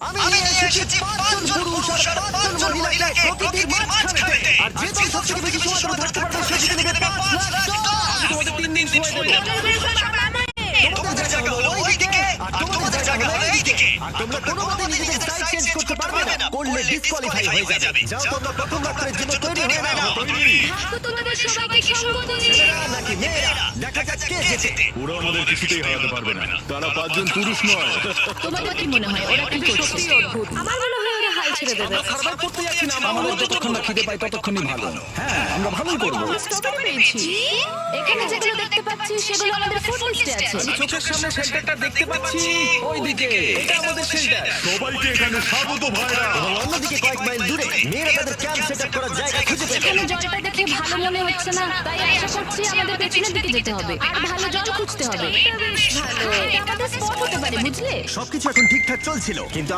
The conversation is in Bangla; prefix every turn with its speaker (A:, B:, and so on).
A: আমি নিয়ে এসেছি 5 জন পুরুষ আর 5 জন মহিলাকে প্রকৃতির মাঝখানে। আর যে দল সবথেকে বেশি সময় ধরে থাকতে পারবে সে জিতে নেবে 5 লাখ ডলার।
B: তোমাদের 3 দিন সময় দেব।
A: তোমাদের জায়গা হলো ওইদিকে আর তোমাদের জায়গা হলো এইদিকে। আর তোমরা কোনোভাবে নিজেদের সাইড চেঞ্জ করতে পারবে না। করলে ডিসকোয়ালিফাই হয়ে যাবে। যাও তোমরা প্রথম রাত্রের জন্য তৈরি হয়ে নাও।
C: ভাগ্য তোমাদের সবাইকে সঙ্গ দিবে।
A: ছেলেরা নাকি মেয়েরা, দেখা যাক কে জেতে।
D: ওরা আমাদের কিছুতেই হারাতে পারবে না। তারা 5 জন পুরুষ নয়।
C: তোমাদের কি মনে হয় ওরা কি করছে? আমার মনে হয় ওরা হাল ছেড়ে দেবে।
B: সার্ভাইভ করতে যাচ্ছি না।
E: আমাদের যতক্ষণ না খিদে পাই ততক্ষণই ভালো। হ্যাঁ, আমরা ভালোই করবো।
C: আমরা স্ট্রবেরি পেয়েছি। এখানে যেগুলো দেখতে পাচ্ছি সেগুলো আমাদের ফুড লিস্টে আছে।
B: আমি চোখের সামনে শেল্টারটা দেখতে পাচ্ছি। ওইদিকে এটা আমাদের শেল্টার।
D: সবাইকে এখানে স্বাগত ভাইরা।
A: এবং অন্যদিকে কয়েক মাইল দূরে মেয়েরা তাদের ক্যাম্প সেট আপ করার জায়গা খুঁজে পেল।
C: এখানে জলটা দেখে ভালো মনে হচ্ছে না, তাই আশা করছি আমাদের পেছনের দিকে যেতে হবে আর ভালো জল খুঁজতে হবে। এটা বেশ ভালো। এটা আমাদের স্পট হতে পারে, বুঝলে?
A: সবকিছু এখন ঠিকঠাক চলছিল, কিন্তু